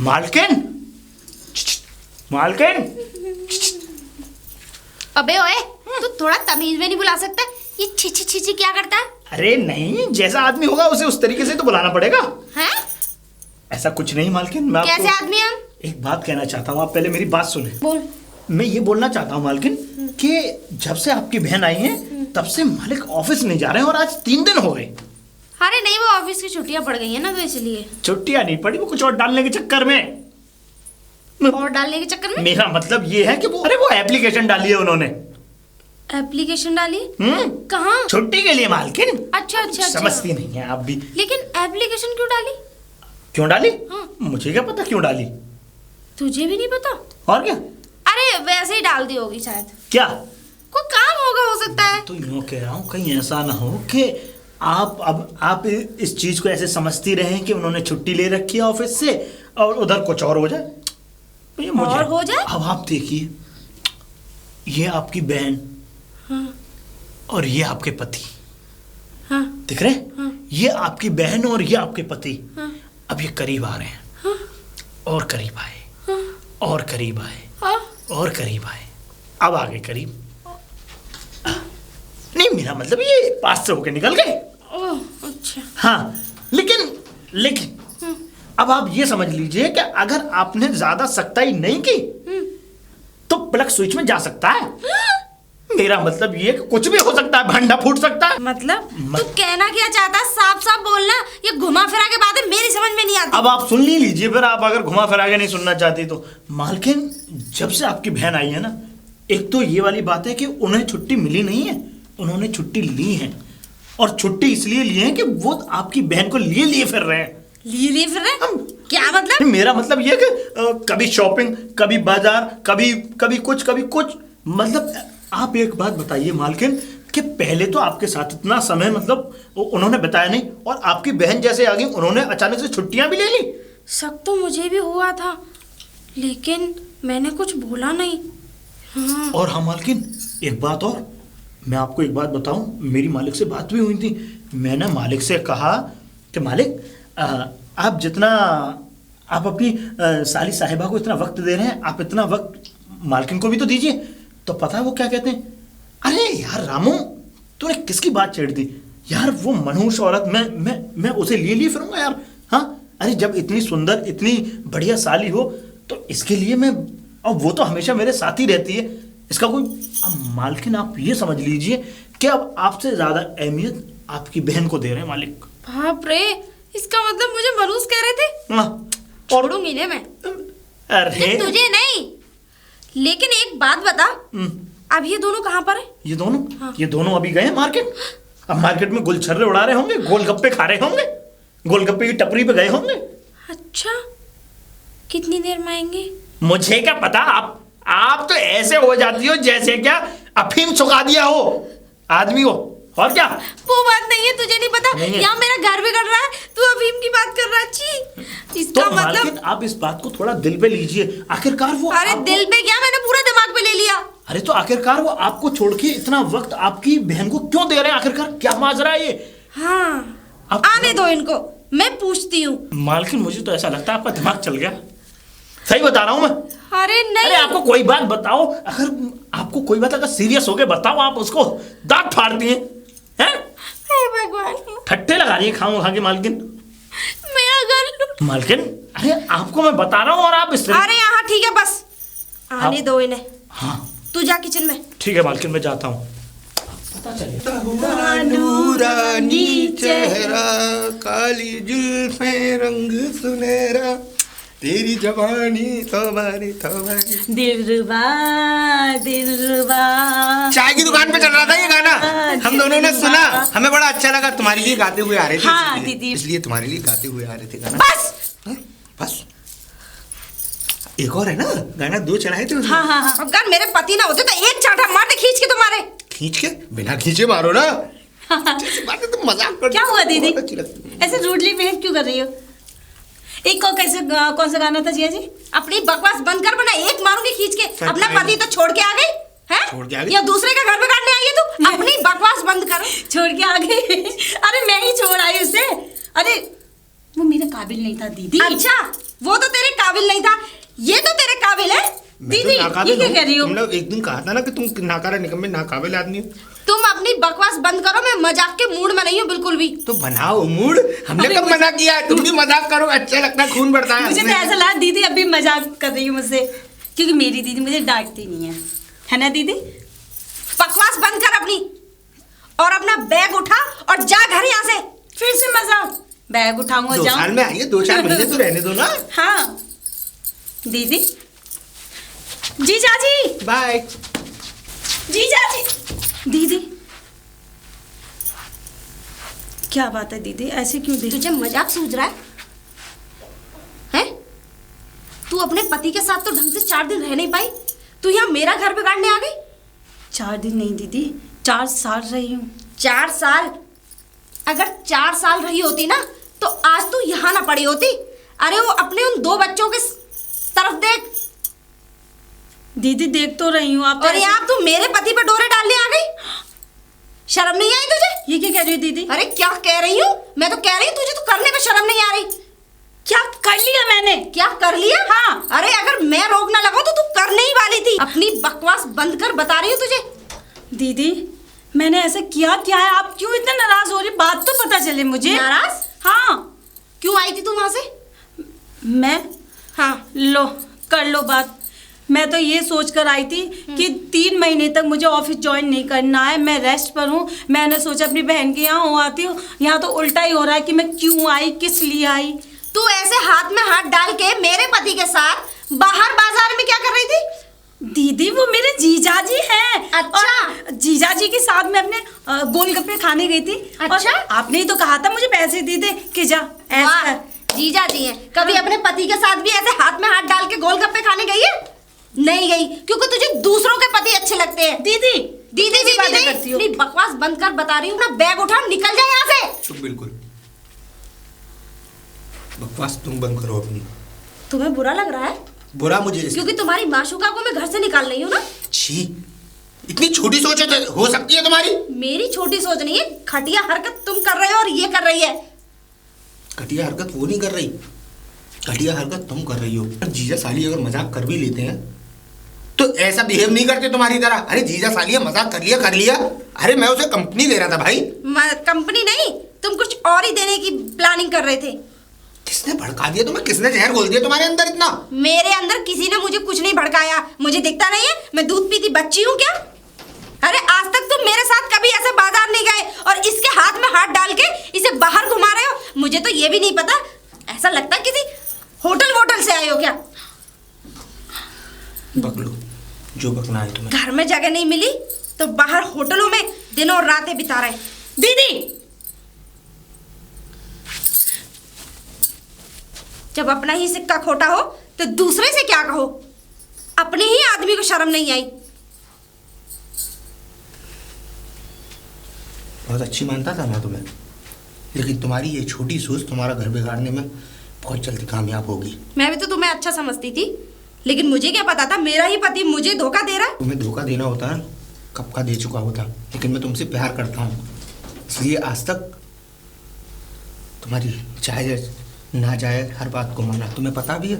मालकिन, मालकिन। अबे ओए, तू थोड़ा तमीज में नहीं बुला सकता? ये छी छी छी छी क्या करता है? अरे नहीं, जैसा आदमी होगा उसे उस तरीके से तो बुलाना पड़ेगा। हैं? ऐसा कुछ नहीं मालकिन, मैं कैसे आपको आदमी हम? एक बात कहना चाहता हूँ, आप पहले मेरी बात सुने। बोल। मैं ये बोलना चाहता हूँ मालकिन कि जब से आपकी बहन आई है तब से मालिक ऑफिस नहीं जा रहे हैं और आज 3 दिन हो गए। अरे नहीं, वो ऑफिस की छुट्टियां पड़ गई है ना, तो इसलिए। छुट्टियां नहीं पड़ी, वो कुछ और डालने के चक्कर में। और डालने के चक्कर में? मेरा मतलब ये है कि वो एप्लीकेशन डाली है उन्होंने। एप्लीकेशन डाली? कहाँ? छुट्टी के लिए मालकिन। अच्छा। समझती नहीं है आप भी। लेकिन एप्लीकेशन क्यों डाली? क्यों डाली? हाँ। मुझे क्या पता क्यों डाली। तुझे भी नहीं पता? और क्या? अरे वैसे ही डाल दी होगी शायद। क्या? कोई काम होगा, हो सकता है। तो यूँ कह रहा हूँ कहीं ऐसा ना हो कि आप इस चीज को ऐसे समझती रहे कि उन्होंने छुट्टी ले रखी है ऑफिस से और उधर कुछ और हो जाए। तो ये मुझे और हो जाए? अब आप देखिए, ये आपकी बहन। हाँ। और ये आपके पति। हाँ। दिख रहे? हाँ। ये आपकी बहन और ये आपके पति। हाँ। अब ये करीब आ रहे हैं। हाँ। और करीब आए। हाँ। और करीब आए। हाँ। और करीब आए। अब आगे करीब। नहीं, मेरा मतलब ये पास से होके निकल गए। ओह, अच्छा। हाँ, लेकिन अब आप ये समझ लीजिए कि अगर आपने ज्यादा सख्ताई नहीं की तो प्लग स्विच में जा सकता है। मेरा मतलब ये कि कुछ भी हो सकता है, भांडा फूट सकता है। मतलब तू कहना क्या चाहता है? साफ साफ बोलना, ये घुमा फिरा के बातें मेरी समझ में नहीं आती। अब आप सुन लीजिए, फिर आप अगर घुमा फिरा के नहीं सुनना चाहती तो। मालकिन, जब से आपकी बहन आई है ना, एक तो ये वाली बात है कि उन्हें छुट्टी मिली नहीं है, उन्होंने छुट्टी ली है। और छुट्टी इसलिए ली है कि वो आपकी बहन को लिए फिर रहे हैं। लिए फिर रहे? क्या मतलब? मेरा मतलब ये कि कभी शॉपिंग, कभी बाजार, कभी कुछ। मतलब आप एक बात बताइए मालकिन कि पहले तो आपके साथ इतना समय मतलब उन्होंने बताया नहीं, और आपकी बहन जैसे आ गई उन्होंने अचानक से छुट्टियां भी ले ली। शक तो मुझे भी हुआ था, लेकिन मैंने कुछ बोला नहीं। हाँ। और हाँ मालकिन, एक बात और, मैं आपको एक बात बताऊं, मेरी मालिक से बात भी हुई थी। मैंने मालिक से कहा कि मालिक, आप जितना आप अपनी साली साहिबा को इतना वक्त दे रहे हैं, आप इतना वक्त मालकिन को भी तो दीजिए। तो पता है वो क्या कहते हैं? अरे यार रामू, तूने किसकी बात छेड़ दी यार? वो मनहूस औरत, मैं उसे लिए फिरूंगा यार? हाँ, अरे जब इतनी सुंदर, इतनी बढ़िया साली हो तो इसके लिए मैं, और वो तो हमेशा मेरे साथ ही रहती है, इसका कोई। अब मालकिन आप ये समझ लीजिए कि अब आपसे ज्यादा अहमियत आपकी बहन को दे रहे हैं मालिक। बाप रे, इसका मतलब मुझे मनहूस कह रहे थे? हाँ। छोड़ूंगी नहीं मैं। अरे तुझे नहीं, लेकिन एक बात बता, अब ये दोनों कहाँ पर है? ये दोनों? हाँ। ये दोनों अभी गए मार्केट। अब मार्केट में गुलछर्रे उड़ा रहे होंगे, गोलगप्पे खा रहे होंगे, गोलगप्पे की टपरी पे गए होंगे। अच्छा, कितनी देर में आएंगे? मुझे क्या पता, आप तो ऐसे हो जाती हो जैसे क्या अफीम सुखा दिया हो आदमी को, और क्या। वो बात नहीं है, तुझे नहीं पता। नहीं है। यहाँ मेरा घर बिगड़ रहा है, तू अफीम की बात कर रहा है। छी, इसका तो मतलब। मालकिन आप इस बात को थोड़ा दिल पे लीजिए, आखिरकार वो अरे दिल पे क्या, मैंने पूरा दिमाग पे ले लिया। अरे तो आखिरकार वो आपको छोड़ के इतना वक्त आपकी बहन को क्यों दे रहे हैं? आखिरकार क्या माजरा है ये? हाँ, आने दो इनको, मैं पूछती हूँ। मालकिन मुझे तो ऐसा लगता है आपका दिमाग चल गया। सही बता रहा हूँ मैं। अरे नहीं। अरे आपको कोई बात बताओ, अगर आपको कोई बात अगर सीरियस हो गए बताओ, आप उसको दांत फाड़ती हैं। भगवान, ठट्टे लगा रही है खाऊं खा के मालकिन। मेरा घर। मालकिन, अरे आपको मैं बता रहा हूँ और आप इस तरह। अरे यहाँ ठीक है, बस आने दो इन्हें। हाँ तू जा किचन में। ठीक है मालकिन, मैं जाता हूँ। पता चले नूरानी चेहरा, काली जुल्फें, रंग सुनहरा, तेरी जवानी तौबारी तौबारी। दिलरुबा दिलरुबा। चाय की दुकान पे चल रहा था ये गाना, हम दोनों ने सुना, हमें बड़ा अच्छा लगा। तुम्हारे लिए गाते हुए आ रहे थे। हाँ दीदी, इसलिए तुम्हारे लिए गाते हुए आ रहे थे गाना। बस बस एक और है ना गाना, 2 चढ़ाए थे। हाँ हाँ हाँ। अगर मेरे पति ना होते तो एक चाटा मारते खींच के तुम्हारे। खींच के? बिना खींचे मारो ना। जैसी बात है, तुम मजाक करती हो। क्या हुआ दीदी, बहुत अच्छी लगती है। ऐसे रूडली बिहेव क्यों कर रही हो? एक को कैसे कौन सा गाना था जिया जी? अपनी बकवास बंद कर, वरना एक मारूंगी खींच के। अपना पति तो छोड़ के आ गई है, छोड़ के आ गई? या दूसरे का घर में काटने आई है तू? अपनी बकवास बंद कर। छोड़ के आ गई? अरे मैं ही छोड़ आई उसे। अरे वो मेरे काबिल नहीं था दीदी। अच्छा, वो तो तेरे काबिल नाकाबिल ये क्या कह रही हो? तुमने एक दिन कहा था ना कि तुम नाकारा निकम्मे नाकाबिल आदमी हो। तुम अपनी बकवास बंद करो, मैं मजाक के मूड में नहीं हूँ बिल्कुल भी। तो बनाओ मूड, हमने कब मना किया है? तुम भी मजाक करो, अच्छा लगता है, खून बढ़ता है। मुझे तो ऐसा लगा दीदी अभी मजाक कर रही हूँ मुझसे, क्योंकि मेरी दीदी मुझे डांटती नहीं है ना दीदी? बकवास बंद कर अपनी, और अपना बैग उठा और जा घर यहाँ से। फिर से मजाक? बैग उठाऊंगा 2 साल में आई है, 2-4 महीने तो रहने दो ना। हाँ दीदी, जीजा जी, बाय। जीजा जी। दीदी क्या बात है दीदी, ऐसे क्यों देख? तुझे मजाक सूझ रहा है? हैं? तू अपने पति के साथ तो ढंग से 4 दिन रह नहीं पाई, तू यहाँ मेरा घर बिगाड़ने आ गई। 4 दिन नहीं दीदी, 4 साल रही हूँ। 4 साल? अगर 4 साल रही होती ना तो आज तू यहाँ ना पड़ी होती। अरे वो अपने उन 2 बच्चों के तरफ देख। दीदी देख तो रही हूँ आप। और यहाँ तू मेरे पति पे डोरे डालने आ गई। शर्म नहीं आई तुझे? ये क्या कह रही हो दीदी? अरे क्या कह रही हूँ? मैं तो कह रही हूँ तुझे तो करने में शर्म नहीं आ रही। क्या कर लिया मैंने? क्या कर लिया? हाँ। अरे अगर मैं रोकना लगा तो तू करने ही वाली थी। अपनी बकवास बंद कर, बता रही हूँ तुझे। दीदी मैंने ऐसा किया क्या है? आप क्यों इतना नाराज हो रही? बात तो पता चले मुझे। नाराज? हाँ। क्यों आई थी तू वहां से? मैं? हाँ। लो कर लो बात। मैं तो ये सोच कर आई थी कि 3 महीने तक मुझे ऑफिस ज्वाइन नहीं करना है, मैं रेस्ट पर हूँ। मैंने सोचा अपनी बहन के यहाँ हो आती हूँ। यहाँ तो उल्टा ही हो रहा है कि मैं क्यों आई, किस लिए आई। तू ऐसे हाथ में हाथ डाल के मेरे पति के साथ बाहर बाजार में क्या कर रही थी? दीदी वो मेरे जीजाजी हैं। अच्छा। और जीजाजी के साथ मैं अपने गोलगप्पे खाने गई थी। अच्छा। और आपने ही तो कहा था मुझे पैसे दे दे कि जा ऐसा वाह, कर। जीजा जी हैं। कभी अपने पति के साथ भी ऐसे हाथ में हाथ डाल के गोलगप्पे खाने गई है? नहीं गई, क्योंकि तुझे दूसरों के पति अच्छे लगते हैं। दीदी दीदी जी बातें नहीं, करती हो। नहीं बकवास बंद कर, बता रही हूँ ना। बैग उठा, निकल जा यहाँ से। तो बिल्कुल बकवास तुम बंद करो अपनी। तुम्हें बुरा लग रहा है? बुरा मुझे क्योंकि तुम्हारी माशुका को मैं घर से निकाल रही हूँ ना। छी, इतनी छोटी सोच हो सकती है तुम्हारी? मेरी छोटी सोच नहीं है, घटिया हरकत तुम कर रहे हो और ये कर रही है। घटिया हरकत वो नहीं कर रही, घटिया हरकत तुम कर रही हो। जीजा साली अगर मजाक कर भी लेते हैं तो ऐसा बिहेव नहीं करते तुम्हारी तरह। अरे जीजा साली मजाक कर लिया। अरे मैं उसे कंपनी दे रहा था भाई। कंपनी नहीं, तुम कुछ और ही देने की प्लानिंग कर रहे थे। किसने भड़का दिया तुम्हें? किसने जहर घोल दिया तुम्हारे अंदर इतना? मेरे अंदर किसी ने मुझे कुछ नहीं भड़काया। मुझे दिखता नहीं है मैं दूध पीती बच्ची हूँ क्या? अरे आज तक तुम मेरे साथ कभी ऐसे बाजार नहीं गए और इसके हाथ में हाथ डाल के इसे बाहर घुमा रहे हो। मुझे तो ये भी नहीं पता, ऐसा लगता है किसी होटल वोटल से आए हो क्या? बक लो जो बकना है तुम्हें। घर में जगह नहीं मिली तो बाहर होटलों में दिनों और रातें बिता रहे। दीदी जब अपना ही सिक्का खोटा हो तो दूसरे से क्या कहो? अपने ही आदमी को शर्म नहीं आई। बहुत अच्छी मानता था मैं तुम्हें, लेकिन तुम्हारी ये छोटी सोच तुम्हारा घर बिगाड़ने में बहुत जल्दी कामयाब होगी। मैं भी तो तुम्हें अच्छा समझती थी, लेकिन मुझे क्या पता था मेरा ही पति मुझे धोखा दे रहा है। तुम्हें धोखा देना होता है कब का दे चुका होता, लेकिन मैं तुमसे प्यार करता हूँ, इसलिए आज तक तुम्हारी जायज ना जायज हर बात को माना। तुम्हें पता भी है।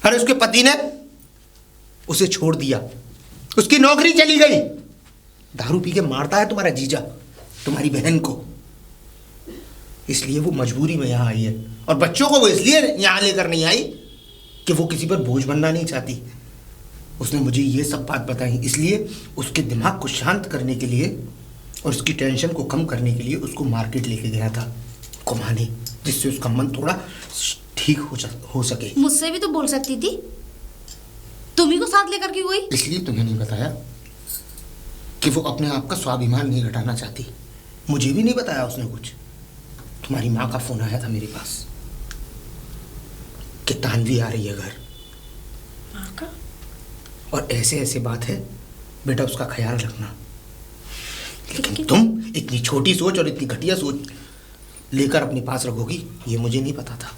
अरे उसके पति ने उसे छोड़ दिया, उसकी नौकरी चली गई। दारू पी के मारता है तुम्हारा जीजा तुम्हारी बहन को, इसलिए वो मजबूरी में यहाँ आई है। और बच्चों को वो इसलिए यहाँ लेकर नहीं आई कि वो किसी पर बोझ बनना नहीं चाहती। उसने मुझे ये सब बात बताई, इसलिए उसके दिमाग को शांत करने के लिए और उसकी टेंशन को कम करने के लिए उसको मार्केट लेके गया था घुमाने, जिससे उसका मन थोड़ा ठीक हो सके। मुझसे भी तो बोल सकती थी, तुम्ही को साथ लेकर क्यों गई? इसलिए तुम्हें नहीं बताया कि वो अपने आप का स्वाभिमान नहीं घटाना चाहती। मुझे भी नहीं बताया उसने कुछ। तुम्हारी माँ का फोन आया था मेरे पास कि तानवी आ रही है घर। माँ का? और ऐसे ऐसे बात है, बेटा उसका ख्याल रखना। लेकिन तुम इतनी छोटी सोच और इतनी घटिया सोच लेकर अपने पास रखोगी, ये मुझे नहीं पता था।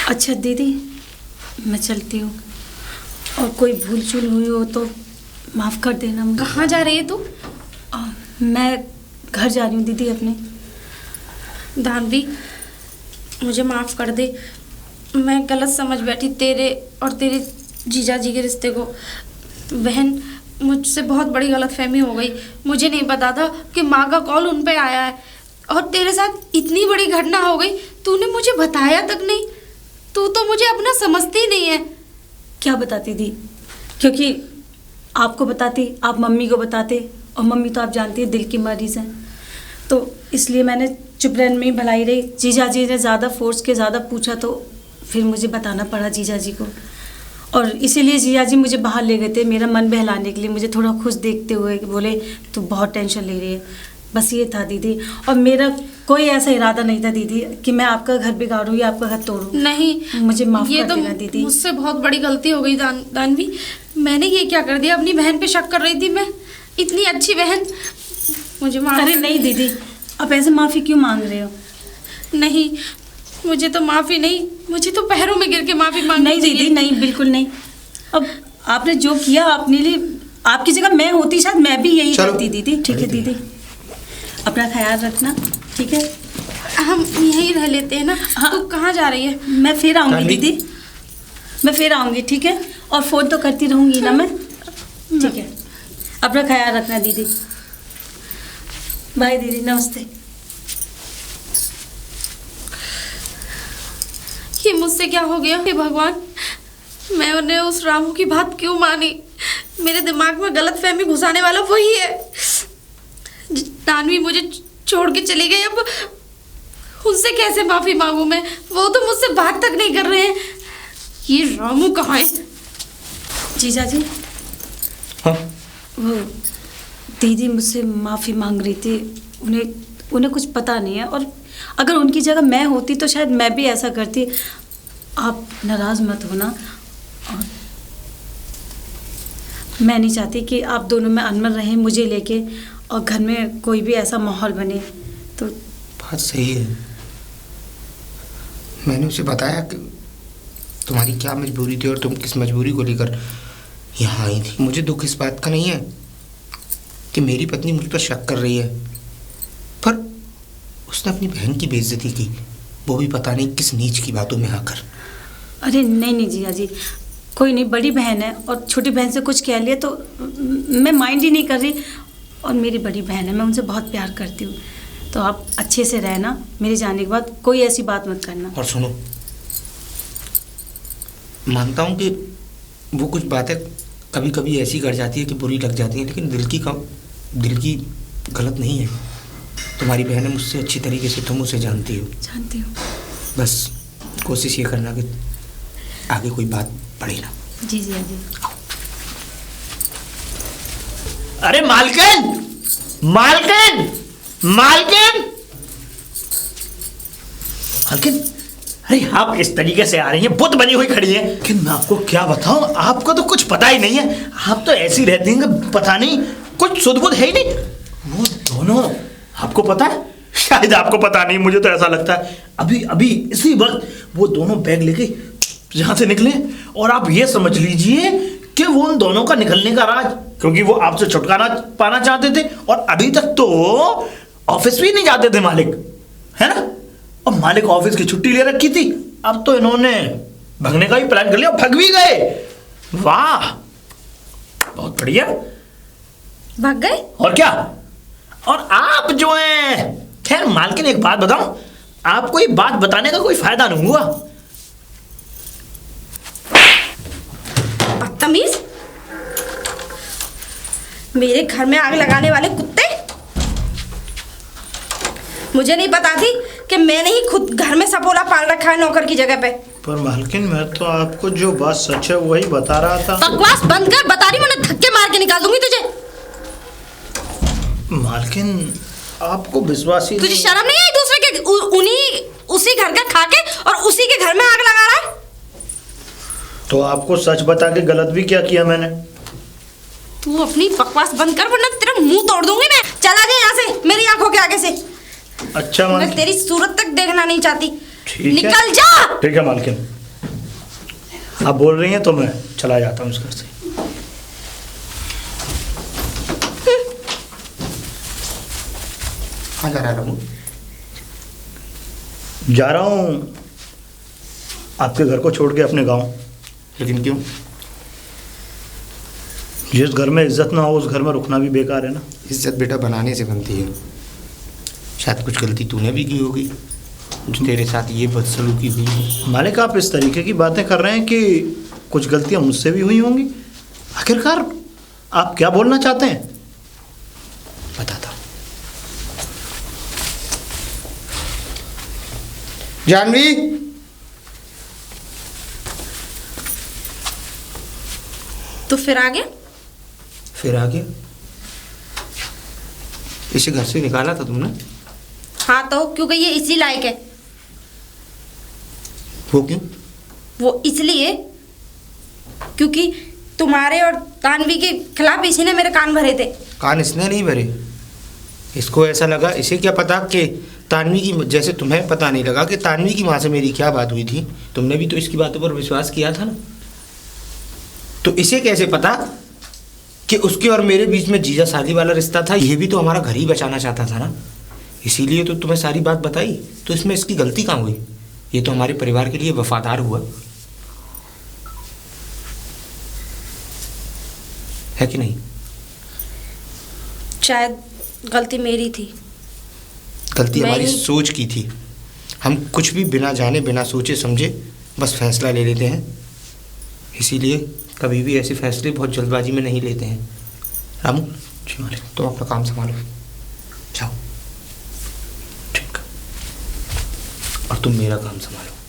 अच्छा दीदी मैं चलती हूँ, और कोई भूल चूल हुई हो तो माफ़ कर देना मुझे। कहाँ जा रही है तू? मैं घर जा रही हूँ दीदी अपने। धानवी, मुझे माफ़ कर दे। मैं गलत समझ बैठी तेरे और तेरे जीजा जी के रिश्ते को। बहन, मुझसे बहुत बड़ी गलतफहमी हो गई। मुझे नहीं पता था कि माँ का कॉल उन पे आया है और तेरे साथ इतनी बड़ी घटना हो गई, तूने मुझे बताया तक नहीं। तू तो मुझे अपना समझती ही नहीं है। क्या बताती दी, क्योंकि आपको बताती, आप मम्मी को बताते, और मम्मी तो आप जानती है दिल की मरीज़ हैं, तो इसलिए मैंने चुप रहने में ही भलाई रही। जीजा जी ने ज़्यादा फोर्स के ज़्यादा पूछा तो फिर मुझे बताना पड़ा जीजा जी को, और इसीलिए जीजा जी मुझे बाहर ले गए थे मेरा मन बहलाने के लिए, मुझे थोड़ा खुश देखते हुए बोले तू बहुत टेंशन ले रही है। बस ये था दीदी, और मेरा कोई ऐसा इरादा नहीं था दीदी कि मैं आपका घर बिगाड़ूँ या आपका घर तोड़ूँ। नहीं, मुझे माफ़ ये कर तो देना दीदी। मुझसे बहुत बड़ी गलती हो गई दानवी। मैंने ये क्या कर दिया? अपनी बहन पे शक कर रही थी मैं, इतनी अच्छी बहन। मुझे माफ। अरे नहीं दीदी, आप ऐसे माफ़ी क्यों मांग रहे हो? नहीं, मुझे तो माफ़ी नहीं, मुझे तो पैरों में गिर के माफ़ी मांगनी नहीं दीदी, नहीं, बिल्कुल नहीं। अब आपने जो किया अपने लिए, आपकी जगह मैं होती शायद मैं भी यही करती दीदी। ठीक है दीदी, अपना ख्याल रखना, ठीक है? हम यहीं रह लेते हैं ना। हाँ। तू कहाँ जा रही है? मैं फिर आऊँगी दीदी, मैं फिर आऊँगी, ठीक है? और फ़ोन तो करती रहूँगी ना मैं, ठीक है? अपना ख्याल रखना दीदी। बाय दीदी, नमस्ते। ये मुझसे क्या हो गया? हे भगवान, मैंने उस रामू की बात क्यों मानी? मेरे दिमाग में गलतफहमी घुसाने वाला वही है। दानवी मुझे छोड़ के चली गई, अब उनसे कैसे माफ़ी मांगू मैं? वो तो मुझसे बात तक नहीं कर रहे हैं। ये रामू कहाँ है? जीजा जी, हाँ? वो दीदी मुझसे माफ़ी मांग रही थी, उन्हें कुछ पता नहीं है, और अगर उनकी जगह मैं होती तो शायद मैं भी ऐसा करती। आप नाराज़ मत होना, और मैं नहीं चाहती कि आप दोनों में अनबन रहें मुझे लेके, और घर में कोई भी ऐसा माहौल बने। तो बात सही है। मैंने उसे बताया कि तुम्हारी क्या मजबूरी थी और तुम किस मजबूरी को लेकर यहाँ आई थी। मुझे दुख इस बात का नहीं है कि मेरी पत्नी मुझ पर शक कर रही है, पर उसने अपनी बहन की बेइज्जती की, वो भी पता नहीं किस नीच की बातों में आकर। अरे नहीं जीजा जी, कोई नहीं, बड़ी बहन है और छोटी बहन से कुछ कह लिया तो मैं माइंड ही नहीं कर रही, और मेरी बड़ी बहन है, मैं उनसे बहुत प्यार करती हूँ। तो आप अच्छे से रहना, मेरे जाने के बाद कोई ऐसी बात मत करना। और सुनो, मानता हूँ कि वो कुछ बातें कभी कभी ऐसी कर जाती है कि बुरी लग जाती है, लेकिन दिल की गलत नहीं है। तुम्हारी बहन है, मुझसे अच्छी तरीके से तुम उसे जानती हो। जानती हूँ। बस कोशिश ये करना कि आगे कोई बात पड़े ना। जी जी जी। अरे मालकिन, मालकिन, मालकिन, मालकिन, अरे आप इस तरीके से आ रही हैं, बुत बनी हुई खड़ी हैं कि मैं आपको क्या बताऊं, आपको तो कुछ पता ही नहीं है। आप तो ऐसी रहती हैं कि पता नहीं, कुछ सुध बुध है ही नहीं। वो दोनों, आपको पता है? शायद आपको पता नहीं, मुझे तो ऐसा लगता है अभी अभी इसी वक्त वो दोनों बैग लेके यहाँ से निकले, और आप ये समझ लीजिए कि वो उन दोनों का निकलने का राज, क्योंकि वो आपसे छुटकारा पाना चाहते थे, और अभी तक तो ऑफिस भी नहीं जाते थे मालिक, है ना? और मालिक ऑफिस की छुट्टी ले रखी थी, अब तो इन्होंने भगने का भी प्लान कर लिया और भग भी गए। वाह, बहुत बढ़िया। भाग गए? और क्या? और आप जो हैं, खैर मालकिन एक बात बताऊं, आपको ये बात बताने का कोई फायदा नहीं हुआ। बदतमीज, मेरे घर में आग लगाने वाले कुत्ते। मुझे नहीं पता थी कि मैंने ही खुद घर में सपोला पाल रखा है नौकर की जगह पे। पर मालकिन, मैं तो आपको जो बात सच है वही बता रहा था। बकवास बंद कर, बता रही, मैंने धक्के मार के निकाल दूंगी तुझे। मालकिन, आपको विश्वास ही तुझे नहीं। शर्म नहीं आई दूसरे के उसी घर का खा के और उसी के घर में आग लगा रहा है? तो आपको सच बता के गलत भी क्या किया मैंने? तू अपनी बकवास बंद कर, वरना तेरा मुंह तोड़ दूंगी मैं। चला जा यहाँ से, मेरी आंखों के आगे से। अच्छा मैं मालकिन, तेरी सूरत तक देखना नहीं चाहती। ठीक है। निकल जा। ठीक है मालकिन, आप बोल रही हैं तो मैं चला जाता हूँ इस घर से। कहाँ जा रहा है रामू? जा रहा हूँ आपके घर को छोड़ के अपने गांव। लेकिन क्यों? जिस घर में इज्जत ना हो उस घर में रुकना भी बेकार है ना। इज्जत बेटा बनाने से बनती है। शायद कुछ गलती तूने भी की होगी जो तेरे साथ ये बदसलूकी हुई है। मालिक आप इस तरीके की बातें कर रहे हैं कि कुछ गलतियां मुझसे भी हुई होंगी। आखिरकार आप क्या बोलना चाहते हैं? बताता हूँ। जानवी, तो फिर आ गया? फिर आ गया? इसे घर से निकाला था तुमने? हाँ तो क्योंकि ये इसी लायक है। वो क्यों? वो इसलिए क्योंकि तुम्हारे और तानवी के खिलाफ इसी ने मेरे कान भरे थे। कान इसने नहीं भरे। इसको ऐसा लगा, इसे क्या पता कि तानवी की, जैसे तुम्हें पता नहीं लगा कि तानवी की माँ से मेरी क्या बात हुई थी। तुमने भी तो इसकी बातों पर विश्वास किया था ना। तो इसे कैसे पता कि उसके और मेरे बीच में जीजा शादी वाला रिश्ता था? ये भी तो हमारा घर ही बचाना चाहता था ना, इसीलिए तो तुम्हें सारी बात बताई। तो इसमें इसकी गलती कहाँ हुई? ये तो हमारे परिवार के लिए वफादार हुआ है कि नहीं? शायद गलती मेरी थी। गलती मैं हमारी ही- सोच की थी। हम कुछ भी बिना जाने बिना सोचे समझे बस फैसला ले लेते हैं। इसीलिए कभी भी ऐसे फैसले बहुत जल्दबाजी में नहीं लेते हैं। रामू, जी मालिक। तुम अपना काम संभालो, जाओ। ठीक। और तुम मेरा काम संभालो।